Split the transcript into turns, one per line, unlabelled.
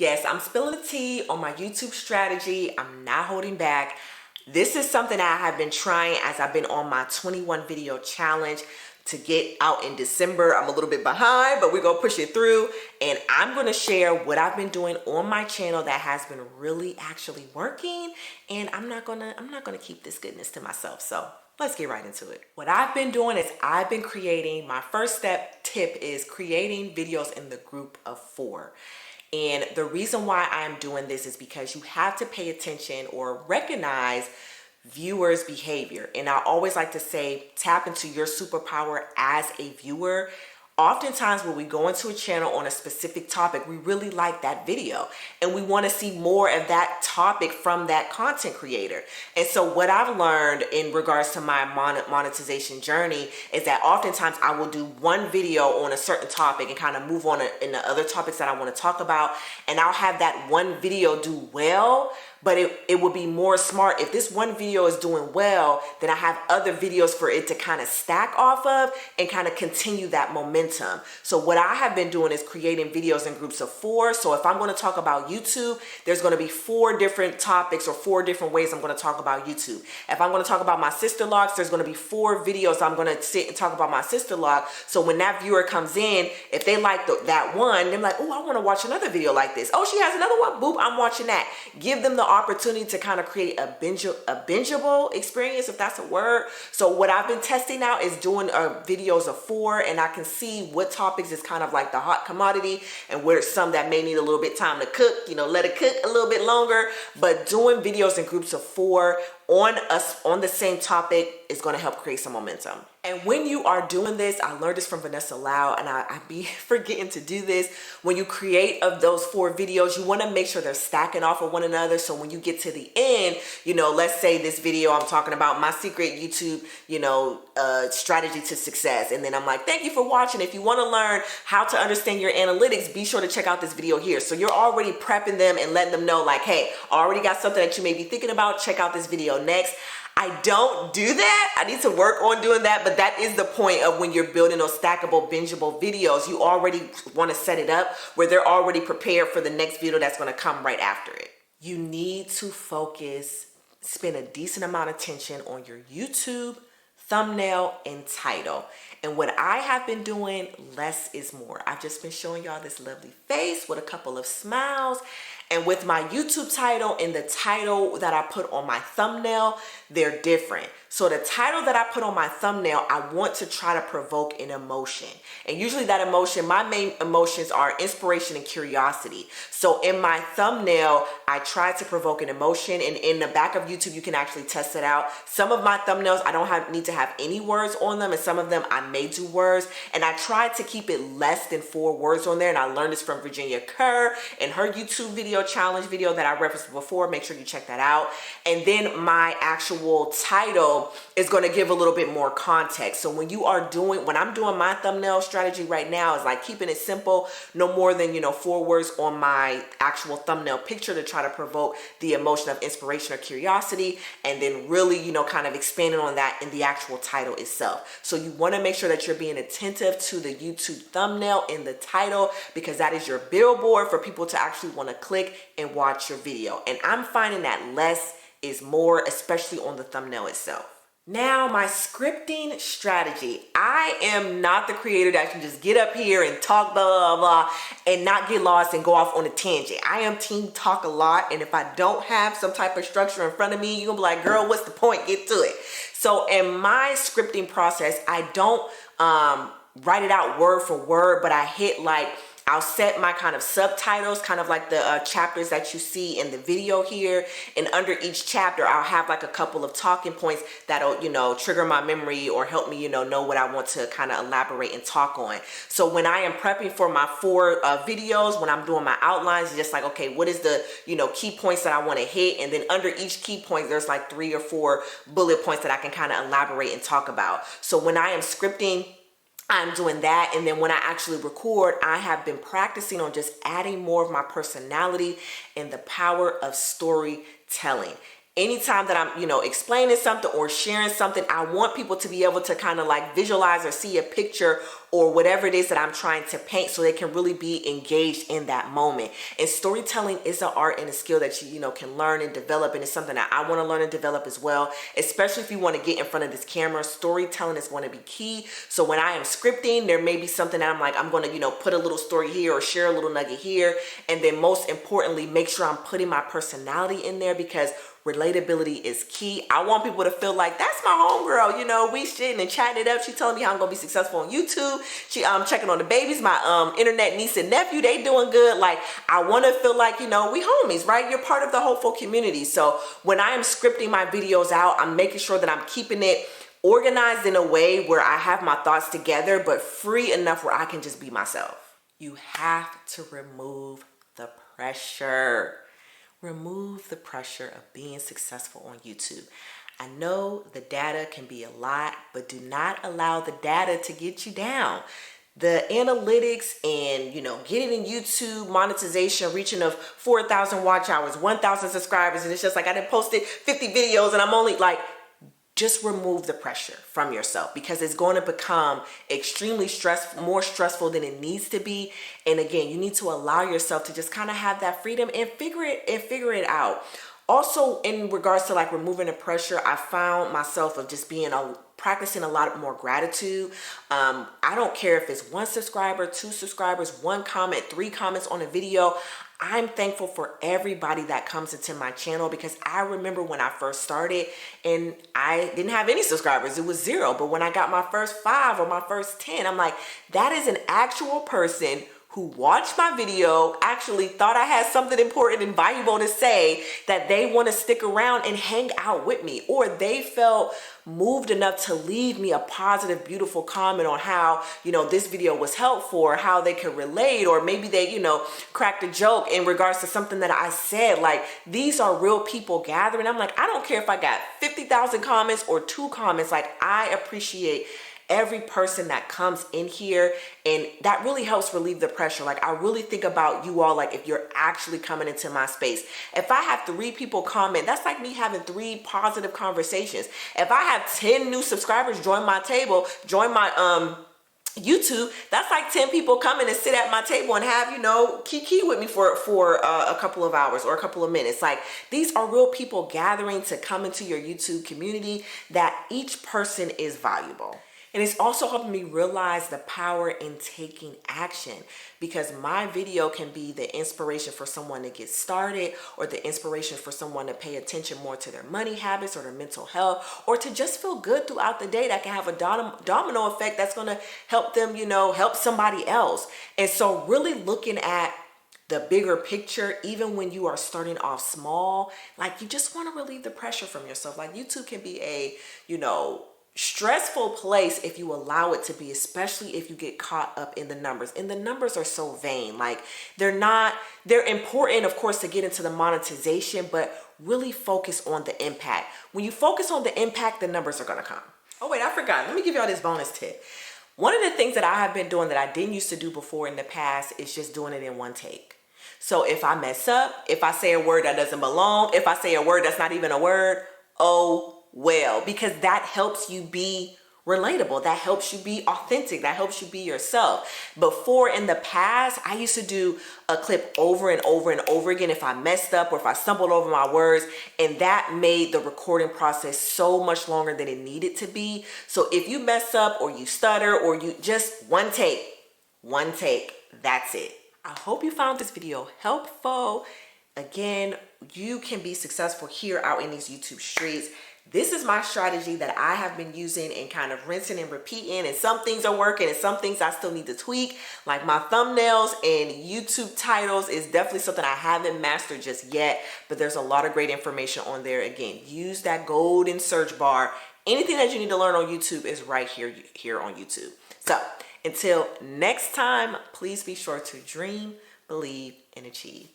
Yes, I'm spilling the tea on my YouTube strategy. I'm not holding back. This is something I have been trying as I've been on my 21 video challenge to get out in December. I'm a little bit behind, but we're gonna push it through. And I'm gonna share what I've been doing on my channel that has been really actually working. And I'm not gonna keep this goodness to myself. So let's get right into it. What I've been doing is I've been creating, my first tip is creating videos in the group of 4. And the reason why I'm doing this is because you have to pay attention or recognize viewers' behavior. And I always like to say, tap into your superpower as a viewer. Oftentimes when we go into a channel on a specific topic, we really like that video and we want to see more of that topic from that content creator. And so what I've learned in regards to my monetization journey is that oftentimes I will do one video on a certain topic and kind of move on in the other topics that I want to talk about. And I'll have that one video do well, but it would be more smart if this one video is doing well, then I have other videos for it to kind of stack off of and kind of continue that momentum. So what I have been doing is creating videos in groups of 4. So if I'm going to talk about YouTube, there's going to be 4 different topics or 4 different ways I'm going to talk about YouTube. If I'm going to talk about my sister logs, there's going to be 4 videos I'm going to sit and talk about my sister log. So when that viewer comes in, if they like that one, they're like, oh, I want to watch another video like this. Oh, she has another one. Boop, I'm watching that. Give them the opportunity to kind of create a bingeable experience, if that's a word. So what I've been testing out is doing videos of 4, and I can see what topics is kind of like the hot commodity and where some that may need a little bit time to cook, let it cook a little bit longer. But doing videos in groups of 4 on the same topic is going to help create some momentum. And when you are doing this, I learned this from Vanessa Lau, and I be forgetting to do this. When you create of those 4 videos, you want to make sure they're stacking off of one another. So when you get to the end, let's say this video, I'm talking about my secret YouTube, strategy to success. And then I'm like, thank you for watching. If you want to learn how to understand your analytics, be sure to check out this video here. So you're already prepping them and letting them know like, hey, I already got something that you may be thinking about. Check out this video next. I don't do that. I need to work on doing that, but that is the point of when you're building those stackable, bingeable videos. You already want to set it up where they're already prepared for the next video that's going to come right after it. You need to focus, spend a decent amount of attention on your YouTube thumbnail and title. And what I have been doing, less is more. I've just been showing y'all this lovely face with a couple of smiles. And with my YouTube title and the title that I put on my thumbnail, they're different. So the title that I put on my thumbnail, I want to try to provoke an emotion. And usually that emotion, my main emotions are inspiration and curiosity. So in my thumbnail, I try to provoke an emotion. And in the back of YouTube, you can actually test it out. Some of my thumbnails, I don't need to have any words on them. And some of them, I may do words. And I try to keep it less than 4 words on there. And I learned this from Virginia Kerr and her YouTube video challenge video that I referenced before. Make sure you check that out. And then my actual title is going to give a little bit more context. So when I'm doing my thumbnail strategy right now is like keeping it simple, no more than 4 words on my actual thumbnail picture to try to provoke the emotion of inspiration or curiosity, and then really kind of expanding on that in the actual title itself. So you want to make sure that you're being attentive to the YouTube thumbnail in the title, because that is your billboard for people to actually want to click and watch your video. And I'm finding that less is more, especially on the thumbnail itself. Now, my scripting strategy. I am not the creator that can just get up here and talk blah, blah, blah, and not get lost and go off on a tangent. I am team talk a lot, and if I don't have some type of structure in front of me, you're gonna be like, girl, what's the point? Get to it. So in my scripting process, I don't write it out word for word, but I hit I'll set my kind of subtitles, kind of like the chapters that you see in the video here. And under each chapter, I'll have like a couple of talking points that'll, trigger my memory or help me, know what I want to kind of elaborate and talk on. So when I am prepping for my 4 videos, when I'm doing my outlines, it's just like, okay, what is the, key points that I want to hit? And then under each key point, there's like 3 or 4 bullet points that I can kind of elaborate and talk about. So when I am scripting, I'm doing that. And then when I actually record, I have been practicing on just adding more of my personality and the power of storytelling. Anytime that I'm, explaining something or sharing something, I want people to be able to kind of like visualize or see a picture or whatever it is that I'm trying to paint, so they can really be engaged in that moment. And storytelling is an art and a skill that you know, can learn and develop, and it's something that I want to learn and develop as well, especially if you want to get in front of this camera. Storytelling is going to be key. So when I am scripting, there may be something that I'm like, I'm going to, you know, put a little story here or share a little nugget here, and then most importantly, make sure I'm putting my personality in there, because relatability is key. I want people to feel like, that's my homegirl, you know, we shitting and chatting it up. She telling me how I'm gonna be successful on YouTube. She checking on the babies, my internet niece and nephew, they doing good. Like, I want to feel like, you know, we homies, right? You're part of the hopeful community. So when I am scripting my videos out, I'm making sure that I'm keeping it organized in a way where I have my thoughts together, but free enough where I can just be myself. You have to remove the pressure. Remove the pressure of being successful on YouTube. I know the data can be a lot, but do not allow the data to get you down. The analytics and, you know, getting in YouTube monetization, reaching of 4,000 watch hours, 1,000 subscribers, and it's just like, I done posted 50 videos and I'm only like, just remove the pressure from yourself, because it's going to become extremely more stressful than it needs to be. And again, you need to allow yourself to just kind of have that freedom and figure it out. Also, in regards to like removing the pressure, I found myself of just practicing a lot more gratitude. I don't care if it's 1 subscriber, 2 subscribers, 1 comment, 3 comments on a video. I'm thankful for everybody that comes into my channel, because I remember when I first started and I didn't have any subscribers. It was 0. But when I got my first 5 or my first 10, I'm like, that is an actual person who watched my video, actually thought I had something important and valuable to say, that they want to stick around and hang out with me, or they felt moved enough to leave me a positive, beautiful comment on how, you know, this video was helpful, or how they could relate, or maybe they, you know, cracked a joke in regards to something that I said. Like, these are real people gathering. I'm like, I don't care if I got 50,000 comments or 2 comments. Like, I appreciate every person that comes in here, and that really helps relieve the pressure. Like, I really think about you all, like, if you're actually coming into my space. If I have 3 people comment, that's like me having 3 positive conversations. If I have 10 new subscribers join my table, join my YouTube, that's like 10 people coming and sit at my table and have, you know, kiki with me for a couple of hours or a couple of minutes. Like, these are real people gathering to come into your YouTube community, that each person is valuable. And it's also helping me realize the power in taking action, because my video can be the inspiration for someone to get started, or the inspiration for someone to pay attention more to their money habits or their mental health, or to just feel good throughout the day. That can have a domino effect that's going to help them, you know, help somebody else. And so really looking at the bigger picture, even when you are starting off small, like, you just want to relieve the pressure from yourself. Like, YouTube can be a, you know, stressful place if you allow it to be, especially if you get caught up in the numbers. And the numbers are so vain. Like, they're important, of course, to get into the monetization, but really focus on the impact. When you focus on the impact, the numbers are going to come. Oh, wait, I forgot. Let me give y'all this bonus tip. One of the things that I have been doing that I didn't used to do before in the past is just doing it in 1 take. So if I mess up, if I say a word that doesn't belong, if I say a word that's not even a word, oh well, because that helps you be relatable. That helps you be authentic. That helps you be yourself. Before, in the past, I used to do a clip over and over and over again if I messed up or if I stumbled over my words, and that made the recording process so much longer than it needed to be. So if you mess up or you stutter or you just 1 take, that's it. I hope you found this video helpful. Again, you can be successful here out in these YouTube streets. This is my strategy that I have been using and kind of rinsing and repeating, and some things are working and some things I still need to tweak. Like my thumbnails and YouTube titles is definitely something I haven't mastered just yet, but there's a lot of great information on there. Again, use that golden search bar. Anything that you need to learn on YouTube is right here on YouTube. So until next time, please be sure to dream, believe, and achieve.